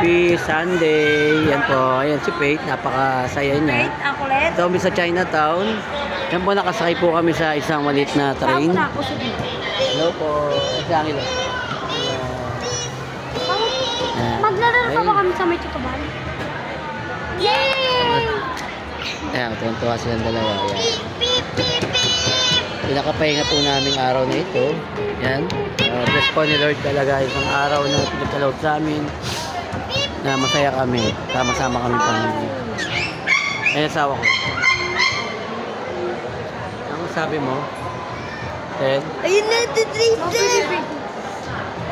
Happy Sunday. Yan po. Ayan si Faith. Napakasaya niya. Wait, ang kulit. Ito kami sa Chinatown. Yan po nakasakay po kami sa isang maliit na train. Tama na ako sa dito. Hello po. Sa Angelo. Maglalaro pa ba kami sa may tutuban? Yay! Ayan, tuwan-tuwa silang dalawa. Ayan. Pinakapahinga po naming araw na ito. Yan. Bless po ni Lord talaga isang araw na pinagkalawad sa amin na masaya kami. Sama-sama kami pamilya. Ayan, asawa ko. Ano sabi mo? Ted? Ayun na, the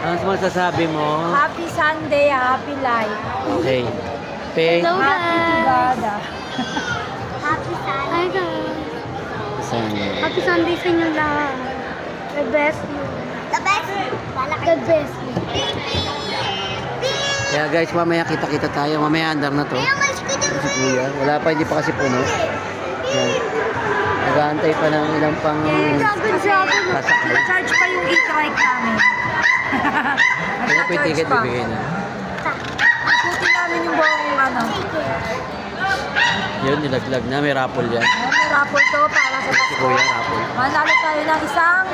Ano masasabi mo? Happy Sunday, happy life. Okay. Faith? Happy Tugada. Happy Sunday. Sunday. Happy Sunday sa inyo lahat. The best you. The best? The best you. Kaya guys, mamaya kita-kita tayo. Mamaya andar na to. Si Kuya. Wala pa, hindi pa kasi puno. Yan. Nag-aantay pa ng ilang pang sasakay. Na-charge pa yung e-trike namin. Kaya po yung ticket bibigay na. Ikutin namin yung buong ano. Yun, nilaglag na. May raffle yan. May raffle to para sa Si Pasko. Kuya, raffle. Manalo tayo ng isang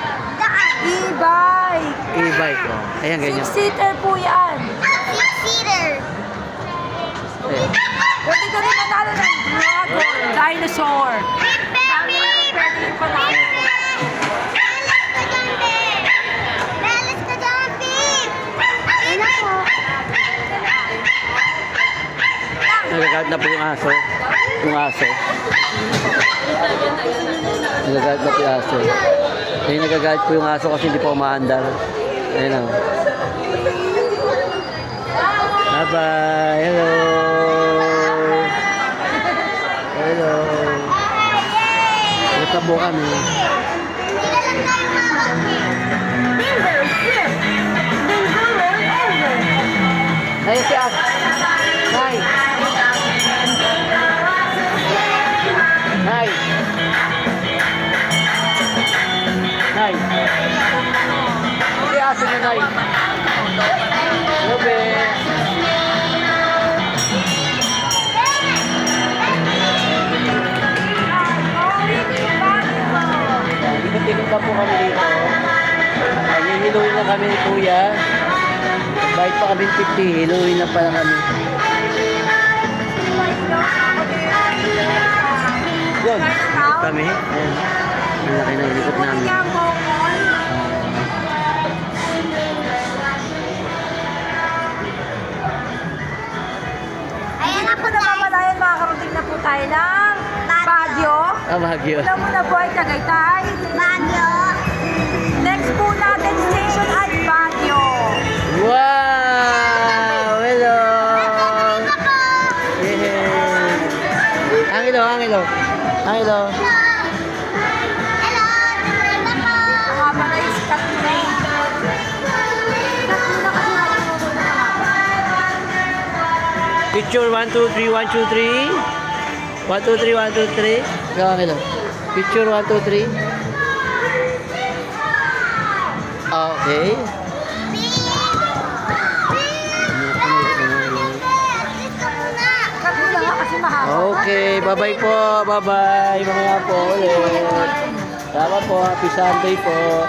e-bike. E-bike, oh. Ayan, ganyan. 6-seater po yan. Six-seater. Ayan. Pwede ka rin manalo ng dragon, dinosaur. Dami rin pwede rin panalo. Belis ka dyan, babe. Ayun na po. Nagagalit na po yung aso. Yung aso. Nagagalit na po yung aso. Ayun, nagagalit po yung aso kasi hindi pa umaandar. Ayun lang. Bye-bye. Hello. Hello. Tabo kami. Ayun si As. Hi. Hi. Hi. Si As na Nay. Lobe. Ikot-ikot na po kami dito. Hiluhin na kami ni Kuya. Bahit pa kami 50, hiluhin na pala kami. Yun, ikot kami. Ayan. Ang laki na ilikot namin. Ayan na po namamalayan, makakarating na po tayo ng Baguio. Baguio. Alam mo na po ay Tagaytay. Baguio. Next po natin station ay Baguio. Wow! Hello! Yeah. Angelo, Angelo. Angelo. Hello. Ang haba na is cut na eh. Cut mo na kasi natin Picture 1, 2, 3, 1, 2, 3. 1, 2, 3, 1, 2, 3. Go, Angelo. Picture 1, 2, 3. Okay. Cut mo na nga kasi mahaba. Okay, bye-bye po. Bye-bye. Mamaya po ulit. Tama po. Happy Sunday po.